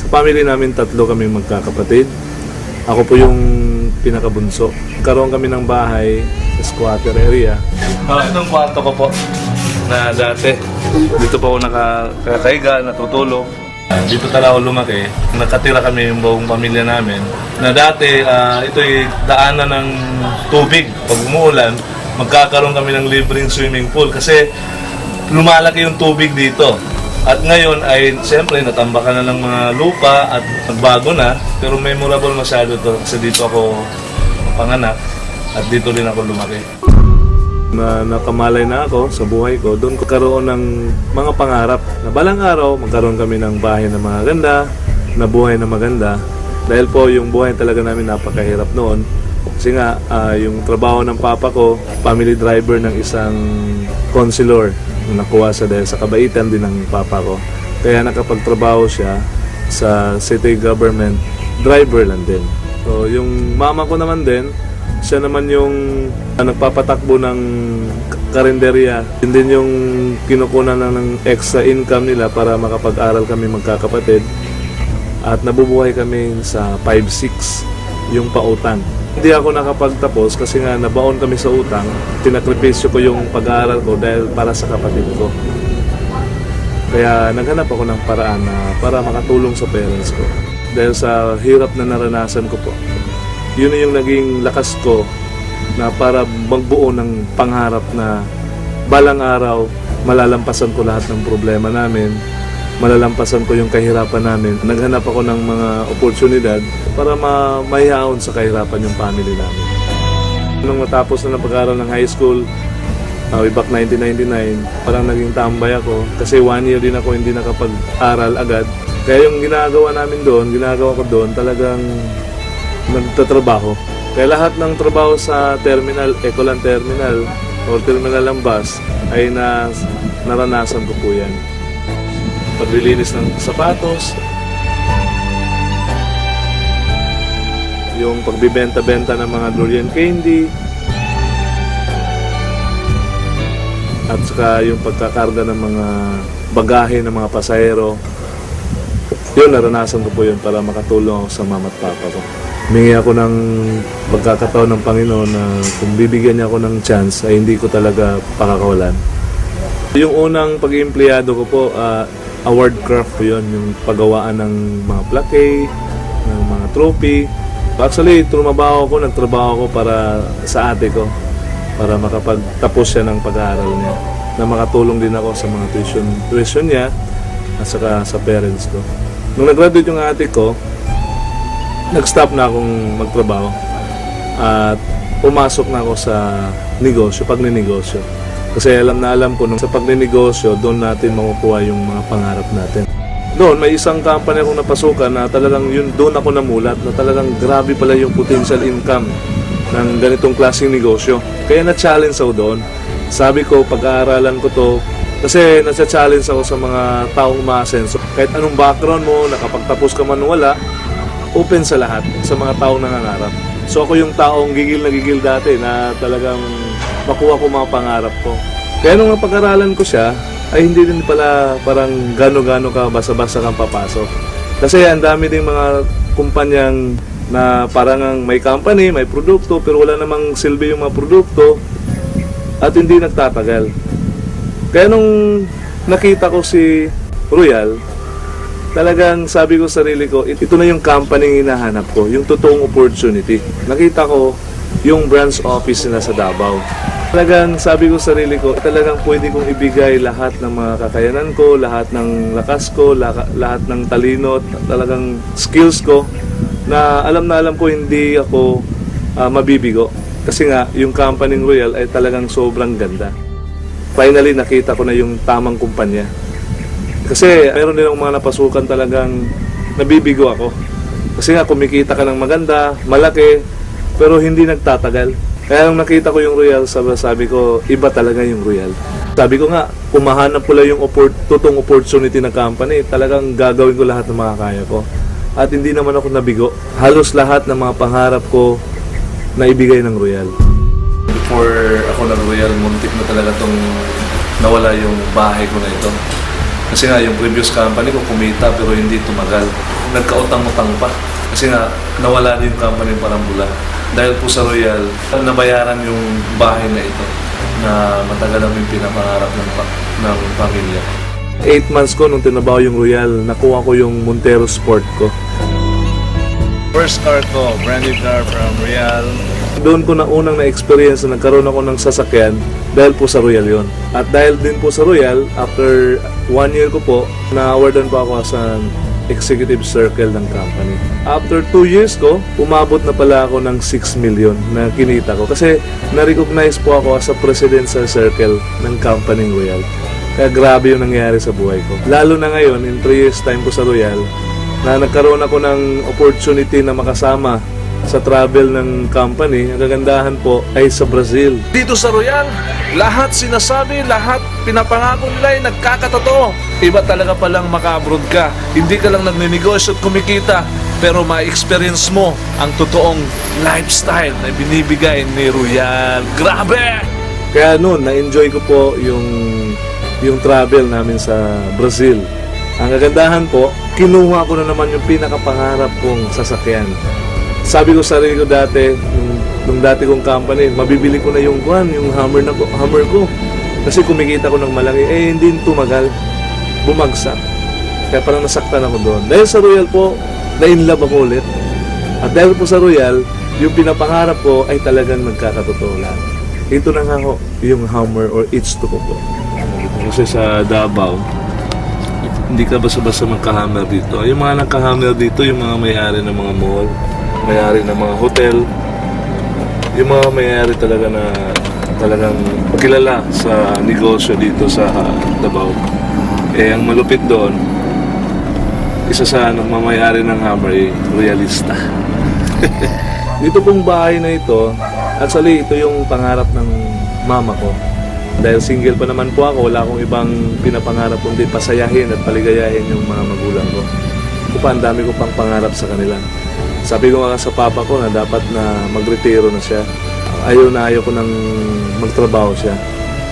Family namin, 3 kami magkakapatid. Ako po yung pinakabunso. Karoon kami ng bahay sa squatter area. Itong kwarto ko po na dati. Dito po ako nakakaiga, natutulog. Dito talaga ako lumaki. Nakatira kami yung buong pamilya namin. Na dati, ito'y daanan ng tubig. Pag umuulan, magkakaroon kami ng libreng swimming pool kasi lumalaki yung tubig dito. At ngayon ay siyempre natambakan na ng mga lupa at nagbago na, pero memorable masyado to kasi dito ako panganak at dito rin ako lumaki. Nakamalay na ako sa buhay ko, doon ko karoon ng mga pangarap na balang araw magkaroon kami ng bahay na maganda, na buhay na maganda. Dahil po yung buhay talaga namin napakahirap noon. Kasi nga, yung trabaho ng papa ko, family driver ng isang consular. Nakuha sa dahil sa kabaitan din ng papa ko. Kaya nakapagtrabaho siya sa city government, driver lang din. So yung mama ko naman din, siya naman yung nagpapatakbo ng karinderya. Yun din yung kinukunan ng extra income nila para makapag-aral kami magkakapatid. At nabubuhay kami sa 5-6 yung pautang. Hindi ako nakapagtapos kasi nga nabaon kami sa utang. Tinakripisyo ko yung pag-aaral ko dahil para sa kapatid ko. Kaya naghanap ako ng paraan na para makatulong sa parents ko. Dahil sa hirap na naranasan ko po. Yun yung naging lakas ko na para magbuo ng pangarap na balang araw malalampasan ko lahat ng problema namin. Malalampasan ko yung kahirapan namin. Naghanap ako ng mga oportunidad para mahihaon sa kahirapan yung family namin. Nung matapos na pag-aaral ng high school, way back 1999, parang naging tambay ako kasi 1 year din ako hindi nakapag-aral agad. Kaya yung ginagawa ko doon talagang nagtatrabaho. Kaya lahat ng trabaho sa terminal, Ecoland Terminal o terminal ng bus ay naranasan ko po yan. Paglilinis ng sapatos, yung pagbibenta-benta ng mga durian candy, at saka yung pagkakarga ng mga bagahe ng mga pasahero. Yun, naranasan ko po yun para makatulong ako sa mama at papa ko. Humingi ako ng pagkakataon ng Panginoon na kung bibigyan niya ako ng chance ay hindi ko talaga pakakawalan. Yung unang pag-iempleyado ko po, award craft po yun, yung paggawaan ng mga plaque, ng mga trophy. Actually, nagtrabaho ko para sa ate ko, para makapagtapos siya ng pag-aaral niya, na makatulong din ako sa mga tuition niya at saka sa parents ko. Nung nag-graduate yung ate ko, nag-stop na akong magtrabaho at pumasok na ako sa negosyo, pagninegosyo. Kasi alam ko nung sa pagninegosyo, doon natin makukuha yung mga pangarap natin. Doon, may isang company akong napasukan na talagang doon ako namulat na talagang grabe pala yung potential income ng ganitong klaseng negosyo. Kaya na-challenge ako doon. Sabi ko, pag-aaralan ko to, kasi nasa-challenge ako sa mga taong umaasenso. Kahit anong background mo, nakapagtapos ka man wala, open sa lahat, sa mga taong nangangarap. So ako yung taong gigil na gigil dati na talagang makuha ko mga pangarap ko. Kaya nung napag-aralan ko siya, ay hindi din pala parang gano-gano ka basa-basa kang papasok. Kasi ang dami ding mga kumpanyang na parang may company, may produkto, pero wala namang silbi yung mga produkto at hindi nagtatagal. Kaya nung nakita ko si Royal, talagang sabi ko sa sarili ko, ito na yung company hinahanap ko, yung totoong opportunity. Nakita ko yung branch office na sa Davao. Talagang sabi ko sa sarili ko, talagang pwede kong ibigay lahat ng mga kakayanan ko, lahat ng lakas ko, lahat ng talino, talagang skills ko, na alam ko hindi ako mabibigo. Kasi nga, yung company Royal ay talagang sobrang ganda. Finally, nakita ko na yung tamang kumpanya. Kasi meron din akong mga napasukan talagang nabibigo ako. Kasi nga, kumikita ka ng maganda, malaki, pero hindi nagtatagal. Kaya nung nakita ko yung Royal, sabi ko, iba talaga yung Royal. Sabi ko nga, kung mahanap ko lang yung totoong opportunity ng company, talagang gagawin ko lahat ng mga kaya ko. At hindi naman ako nabigo. Halos lahat ng mga pangarap ko na ibigay ng Royal. Before ako nag-Royal, muntik na talaga nawala yung bahay ko na ito. Kasi nga, yung previous company ko kumita pero hindi tumagal. Nagkautang-utang pa. Kasi nga, nawala din yung company Parambula. Dahil po sa Royal, nabayaran yung bahay na ito na matagal namin pinapangarap ng pamilya. 8 months ko nung tinabaho yung Royal, nakuha ko yung Montero Sport ko. First car ko, brand new car from Royal. Doon ko na unang na-experience na nagkaroon ako ng sasakyan dahil po sa Royal yon. At dahil din po sa Royal, after 1 year ko po, na-awardan po ako sa executive circle ng company. After 2 years ko, umabot na pala ako ng 6 million na kinita ko. Kasi na-recognize po ako as a presidential circle ng company Royal. Kaya grabe yung nangyari sa buhay ko. Lalo na ngayon, in 3 years time ko sa Royal, na nagkaroon ako ng opportunity na makasama sa travel ng company. Ang kagandahan po ay sa Brazil. Dito sa Royal, lahat sinasabi, lahat pinapangako nila ay nagkakatotoo. Iba talaga palang maka-abroad ka. Hindi ka lang nagninegosyo at kumikita, pero ma-experience mo ang totoong lifestyle na binibigay ni Royal. Grabe! Kaya noon, na-enjoy ko po yung travel namin sa Brazil. Ang kagandahan po, kinuha ko na naman yung pinakapangarap kong sasakyan. Sabi ko sa sarili ko dati, nung dati kong company, mabibili ko na yung Hummer ko. Kasi kumikita ko ng malaki, hindi tumagal. Bumagsak. Kaya parang nasaktan ako doon. Dahil sa Royal po, na-inlove ako ulit. At dahil po sa Royal, yung pinapangarap ko ay talagang nagkakatotoo lang. Ito na nga ho, yung Hummer or H2 ko po. Kasi sa Davao, hindi ka basta-basta magka-hammer dito. Yung mga nagka-hammer dito, yung mga may-ari ng mga mall, may-ari ng mga hotel, yung mga may-ari talaga na talagang kilala sa negosyo dito sa Davao. Ang malupit doon, isa sa may-ari ng hammer ay royalista. Dito pong bahay na ito, actually ito yung pangarap ng mama ko. Dahil single pa naman po ako, wala akong ibang pinapangarap kundi pasayahin at paligayahin yung mga magulang ko. Ang dami ko pang pangarap sa kanila. Sabi ko nga sa papa ko na dapat na magretiro na siya. Ayaw ko nang magtrabaho siya.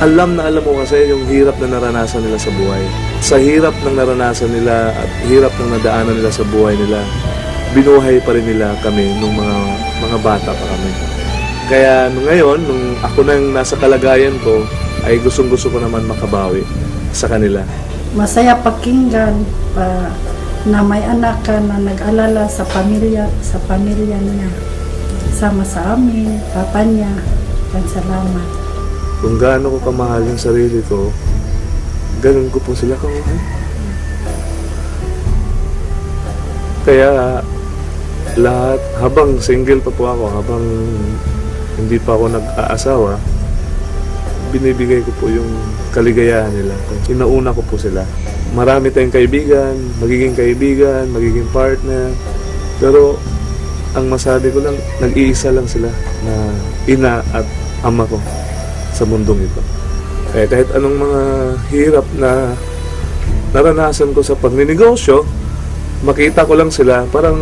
Alam ko kasi yung hirap na naranasan nila sa buhay. Sa hirap ng naranasan nila at hirap ng nadaanan nila sa buhay nila, binuhay pa rin nila kami nung mga bata pa kami. Kaya ngayon, nung ako nang nasa kalagayan ko, ay gustong-gusto ko naman makabawi sa kanila. Masaya pakinggan na may anak ka na nag-alala sa pamilya niya. Sama sa amin, papa niya. Salamat. Kung gaano ko kamahal yung sarili ko, ganun ko po sila kamahal. Kaya lahat, habang single pa po ako, habang hindi pa ako nag-aasawa, binibigay ko po yung kaligayahan nila. Inauna ko po sila. Marami tayong kaibigan, magiging partner. Pero ang masabi ko lang, nag-iisa lang sila na ina at ama ko sa mundong ito. Kaya kahit anong mga hirap na naranasan ko sa pagninegosyo, makita ko lang sila, parang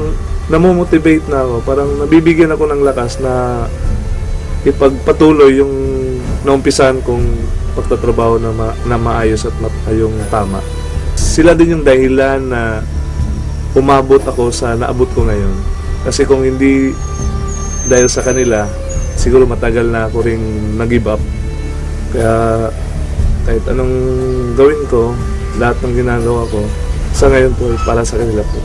namomotivate na ako, parang nabibigyan ako ng lakas na ipagpatuloy yung naumpisan kong pagtatrabaho na maayos at yung tama. Sila din yung dahilan na umabot ako sa naabot ko ngayon. Kasi kung hindi dahil sa kanila, siguro matagal na ako rin nag-give up. Kaya kahit anong gawin ko, lahat ng ginagawa ko, sa ngayon po para sa kanila po.